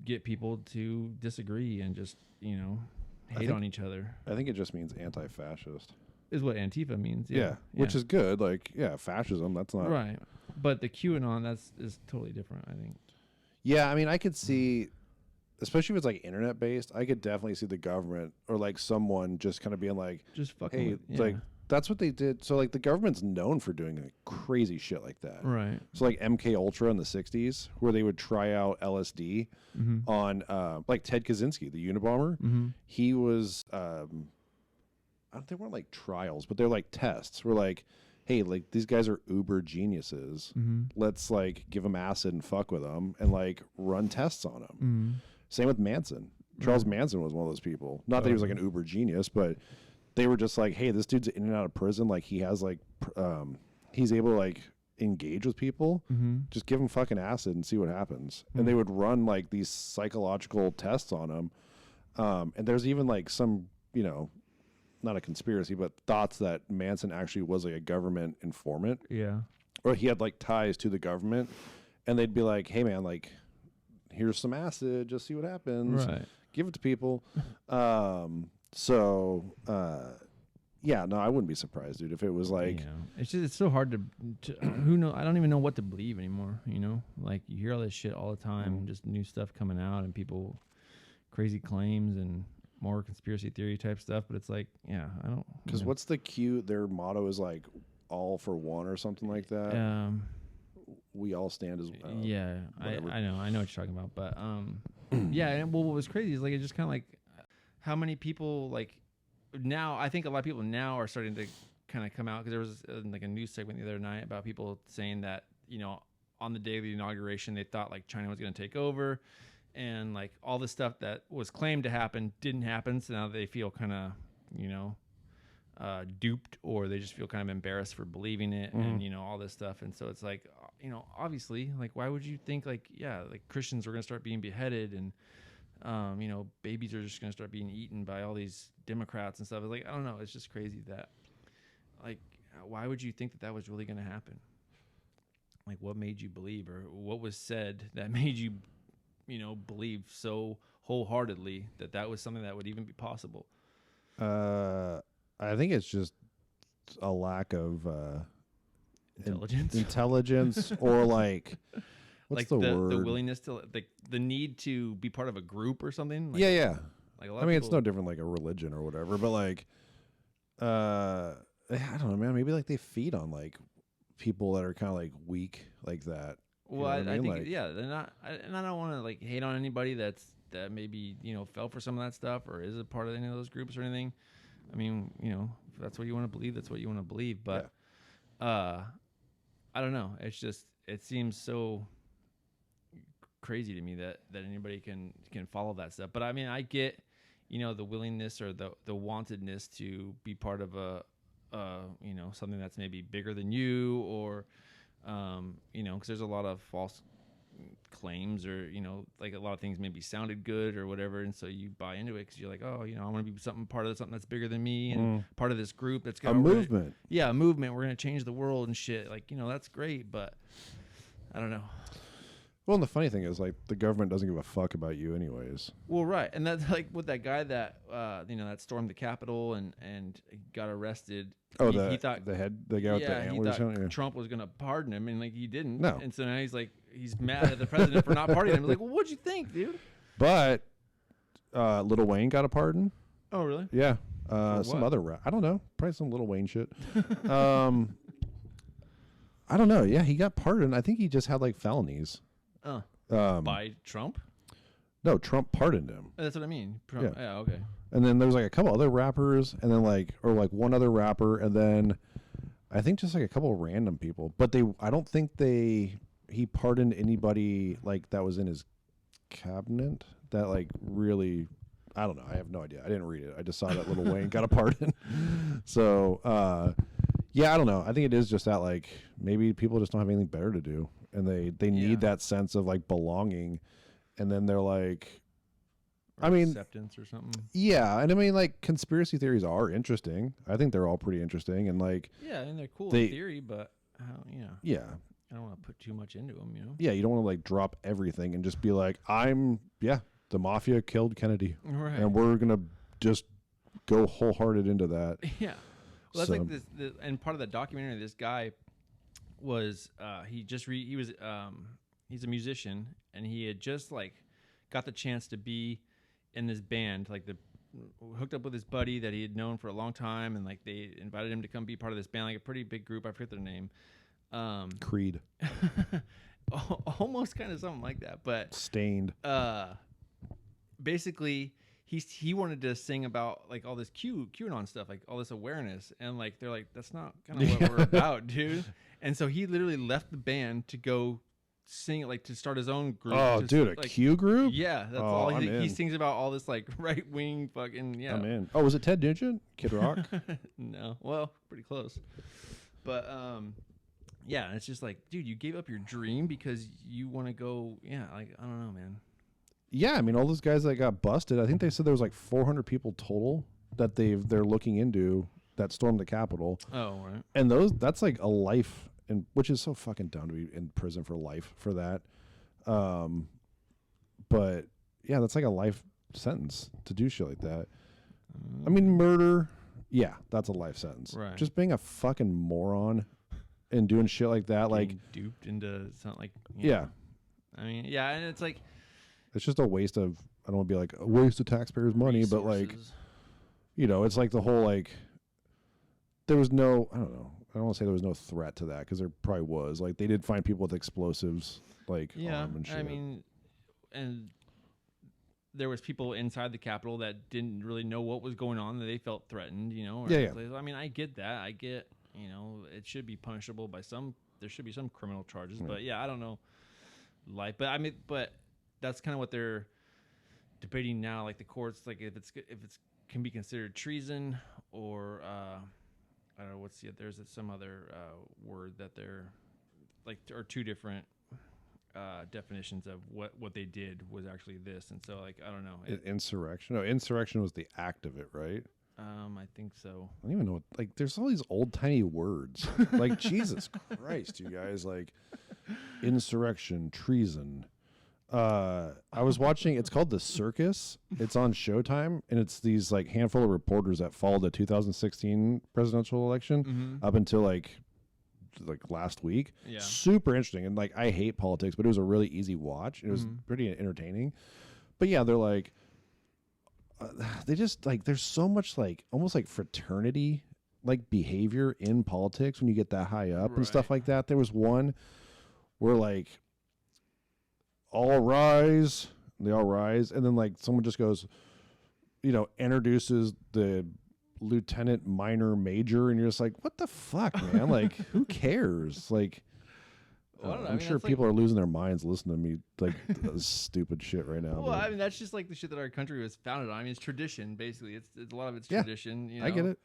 get people to disagree and just, you know, hate on each other. I think it just means anti-fascist. Is what Antifa means. Yeah, which is good. Like, fascism, that's not... Right. But the QAnon, is totally different, I think. Yeah, I mean, I could see, especially if it's like internet-based, I could definitely see the government or like someone just kind of being like, just fucking, hey, like, that's what they did. So, like, the government's known for doing like crazy shit like that. Right. So, like, MK Ultra in the 60s, where they would try out LSD on, like, Ted Kaczynski, the Unabomber. He was... they weren't like trials, but they're like tests. We're like, hey, like these guys are uber geniuses. Let's like give them acid and fuck with them and like run tests on them. Same with Manson. Charles Manson was one of those people. Not that he was like an uber genius, but they were just like, hey, this dude's in and out of prison. Like he has like, he's able to like engage with people. Just give him fucking acid and see what happens. And they would run like these psychological tests on him. And there's even like some, you know, not a conspiracy, but thoughts that Manson actually was like a government informant. Yeah. Or he had like ties to the government, and they'd be like, hey man, like here's some acid, just see what happens. Right. Give it to people. Yeah, Yeah, no, I wouldn't be surprised, dude, if it was like, it's so hard to who know. I don't even know what to believe anymore. Like you hear all this shit all the time, just new stuff coming out, and people crazy claims and more conspiracy theory type stuff. But it's like, I don't. Because what's their motto is like all for one or something like that. We all stand as well. Yeah, I know what you're talking about, but yeah. And what was crazy is like it just kind of like how many people like. Now, I think a lot of people now are starting to kind of come out because there was like a news segment the other night about people saying that, on the day of the inauguration, they thought like China was going to take over and like all the stuff that was claimed to happen didn't happen. So now they feel kind of, duped, or they just feel kind of embarrassed for believing it and, all this stuff. And so it's like, obviously, like, why would you think like Christians were going to start being beheaded and, babies are just going to start being eaten by all these Democrats and stuff. It's like, I don't know. It's just crazy that, like, why would you think that was really going to happen? Like, what made you believe, or what was said that made you, believe so wholeheartedly that was something that would even be possible? I think it's just a lack of intelligence or like. What's like the word? The willingness to the need to be part of a group or something. Like, yeah. Like a lot I mean, of it's no different like a religion or whatever, but like, I don't know, man. Maybe like they feed on like people that are kind of like weak like that. Well, I think like, they're not, and I don't want to like hate on anybody that maybe fell for some of that stuff or is a part of any of those groups or anything. I mean, if that's what you want to believe, that's what you want to believe. But I don't know. It's just it seems so crazy to me that anybody can follow that stuff. But I mean, I get the willingness or the wantedness to be part of a something that's maybe bigger than you, or because there's a lot of false claims, or like a lot of things maybe sounded good or whatever, and so you buy into it because you're like, oh, I want to be part of something that's bigger than me and part of this group that's got a movement. A movement. We're gonna change the world and shit. Like that's great, but I don't know. Well, and the funny thing is, like, the government doesn't give a fuck about you anyways. Well, right. And that's like with that guy that, that stormed the Capitol and got arrested. Oh, he thought the guy with the antlers. He thought Trump was going to pardon him, and like he didn't. No. And so now he's mad at the president for not pardoning him. Like, well, what'd you think, dude? But Lil Wayne got a pardon. Oh, really? Yeah. Some other I don't know. Probably some Lil Wayne shit. I don't know. Yeah, he got pardoned. I think he just had like felonies. By Trump? No, Trump pardoned him. That's what I mean. Trump, yeah, okay. And then there was like a couple other rappers, and then like one other rapper, and then I think just like a couple of random people. But I don't think he pardoned anybody like that was in his cabinet that like really, I don't know. I have no idea. I didn't read it. I just saw that Lil Wayne got a pardon. So yeah, I don't know. I think it is just that like maybe people just don't have anything better to do. And they need that sense of like belonging, and then they're like, or acceptance or something. Yeah, and I mean like conspiracy theories are interesting. I think they're all pretty interesting, and like and they're cool in theory, but yeah, I don't want to put too much into them. Yeah, you don't want to like drop everything and just be like, the mafia killed Kennedy, right? And we're gonna just go wholehearted into that. Yeah, well, that's like this, and part of the documentary. This guy was he's a musician, and he had just like got the chance to be in this band, like hooked up with his buddy that he had known for a long time, and like they invited him to come be part of this band, like a pretty big group. I forget their name. Creed. Almost kind of something like that, but Stained. Basically he wanted to sing about like all this QAnon stuff, like all this awareness, and like they're like, that's not kind of what we're about, dude. And so he literally left the band to go sing, like to start his own group. Oh, dude, a Q group? Yeah, that's all. He sings about all this like right wing fucking I'm in. Oh, was it Ted Nugent? Kid Rock? No, well, pretty close. But yeah, it's just like, dude, you gave up your dream because you want to go. Yeah, like I don't know, man. Yeah, I mean, all those guys that got busted. I think they said there was like 400 people total that they're looking into that stormed the Capitol. Oh, right. And that's like a life, which is so fucking dumb to be in prison for life for that. But yeah, that's like a life sentence to do shit like that. I mean, murder Yeah, that's a life sentence. Right. Just being a fucking moron and doing shit like that, like duped into something like yeah. I mean, yeah, and it's like it's just a waste of. I don't want to be like a waste of taxpayers' money, but like, it's like the whole like. There was no. I don't know. I don't want to say there was no threat to that because there probably was. Like they did find people with explosives, like armed and shit. I mean, and there was people inside the Capitol that didn't really know what was going on. That they felt threatened. Yeah. I mean, I get that. I get. It should be punishable by some. There should be some criminal charges. But yeah, I don't know. But I mean, but that's kind of what they're debating now. Like the courts, like if it's can be considered treason or. I don't know there's some other word that they're like or two different definitions of what they did was actually this, and so like I don't know. Insurrection. No, insurrection was the act of it, right? I think so. I don't even know what, like there's all these old tiny words. Like Jesus Christ, you guys, like insurrection, treason. I was watching, it's called The Circus. It's on Showtime, and it's these like handful of reporters that followed the 2016 presidential election up until like last week. Yeah. Super interesting. And like I hate politics, but it was a really easy watch. It was pretty entertaining. But yeah, they're like they just like there's so much like almost like fraternity like behavior in politics when you get that high up and stuff like that. There was one where like all rise, they all rise, and then like someone just goes, introduces the lieutenant minor major, and you're just like, what the fuck, man? Like, who cares? Like, I'm sure people are losing their minds listening to me like stupid shit right now. Well, I mean, that's just like the shit that our country was founded on. I mean, it's tradition, basically. It's a lot of it's tradition. I get it.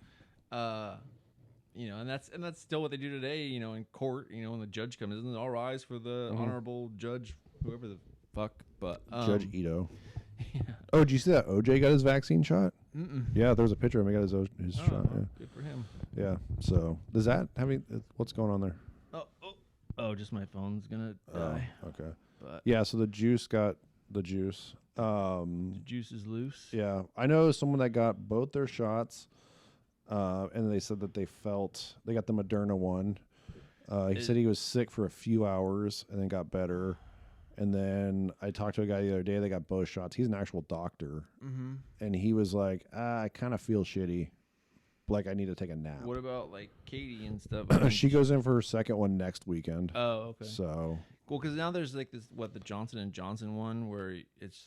And that's still what they do today. In court. When the judge comes in, all rise for the honorable judge, whoever the fuck. But Judge Ito. Yeah. Oh, did you see that OJ got his vaccine shot? Mm-mm. Yeah, there was a picture of him. He got his shot. Yeah. Good for him. Yeah. So does that have any? What's going on there? Oh, just my phone's gonna die. Okay. But yeah. So the juice got the juice. The juice is loose. Yeah, I know someone that got both their shots, and they said that they got the Moderna one. He said he was sick for a few hours and then got better. And then I talked to a guy the other day that got both shots. He's an actual doctor. Mm-hmm. And he was like, I kind of feel shitty. Like I need to take a nap. What about like Katie and stuff? She goes in for her second one next weekend. Oh, okay. So. Well, because now there's like this, the Johnson & Johnson one where it's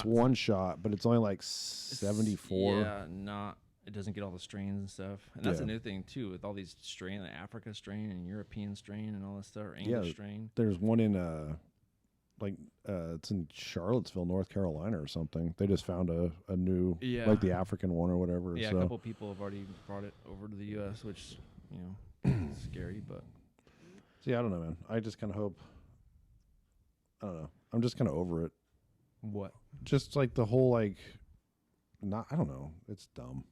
one shot, but it's only like 74. Yeah, it doesn't get all the strains and stuff. And that's a new thing too with all these strain, the Africa strain and European strain and all this stuff, or English strain. There's one in it's in Charlottesville, North Carolina or something. They just found a new like the African one or whatever. Yeah, so. A couple people have already brought it over to the U.S., which is scary, but. See, I don't know, man. I just kind of hope. I don't know. I'm just kind of over it. What? Just like the whole I don't know. It's dumb.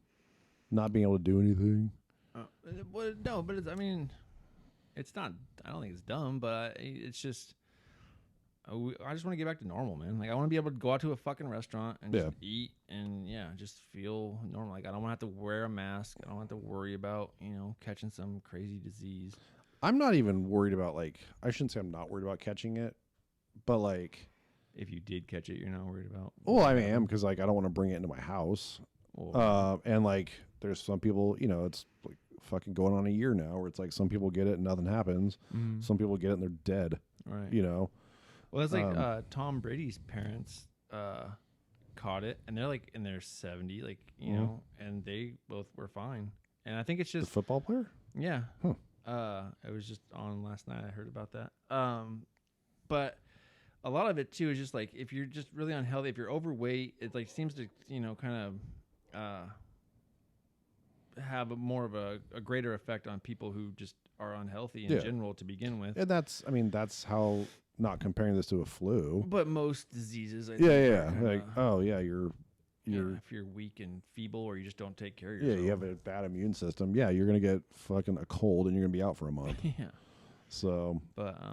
Not being able to do anything. No, but it's not. I don't think it's dumb, but it's just. I just want to get back to normal, man. Like I want to be able to go out to a fucking restaurant and just eat and just feel normal. Like I don't want to have to wear a mask. I don't have to worry about catching some crazy disease. I'm not even worried about I shouldn't say I'm not worried about catching it, but if you did catch it, you're not worried about. Well, I am because I don't want to bring it into my house. And there's some people, it's like fucking going on a year now where it's like some people get it and nothing happens. Mm-hmm. Some people get it and they're dead. Right. Well, it's like Tom Brady's parents caught it, and they're like in their 70, and they both were fine. And I think it's just the football player. Yeah. It was just on last night. I heard about that. But a lot of it too is just like if you're just really unhealthy, if you're overweight, it seems to kind of have more of a greater effect on people who just are unhealthy in general to begin with. And that's how. Not comparing this to a flu, but most diseases. I think you're if you're weak and feeble, or you just don't take care of yourself. Yeah, you have a bad immune system. Yeah, you're gonna get fucking a cold, and you're gonna be out for a month. Yeah. So. But I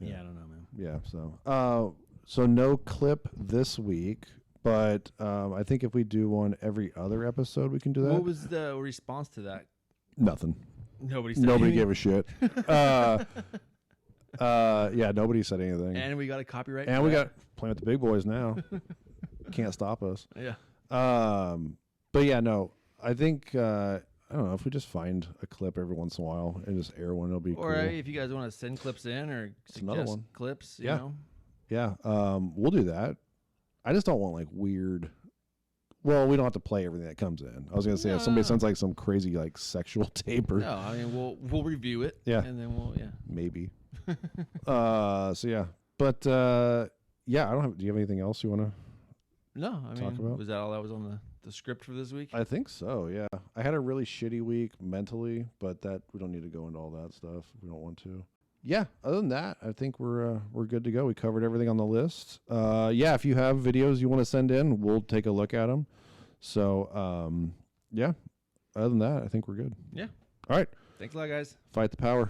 don't know, man. Yeah. So no clip this week, But I think if we do one every other episode, we can do that. What was the response to that? Nothing. Nobody said Nobody anything? gave a shit. Yeah, nobody said anything. And we got a copyright. And we got playing with the big boys now. Can't stop us. Yeah. But yeah, no. I think I don't know if we just find a clip every once in a while and just air one, it'll be Or cool. if you guys want to send clips in or another suggest one. clips, Yeah. you know. Yeah, we'll do that. I just don't want like weird. Well, we don't have to play everything that comes in. I was gonna say if somebody sends like some crazy like sexual tape or No, I mean we'll review it. Yeah. And then we'll maybe. So yeah, but yeah, I don't have. Do you have anything else you want to? No, I Talk mean about? was that all that was on the script for this week? I think so. Yeah, I had a really shitty week mentally, but that we don't need to go into all that stuff. If we don't want to. Yeah. Other than that, I think we're good to go. We covered everything on the list. Yeah. If you have videos you want to send in, we'll take a look at them. So yeah. Other than that, I think we're good. Yeah. All right. Thanks a lot, guys. Fight the power.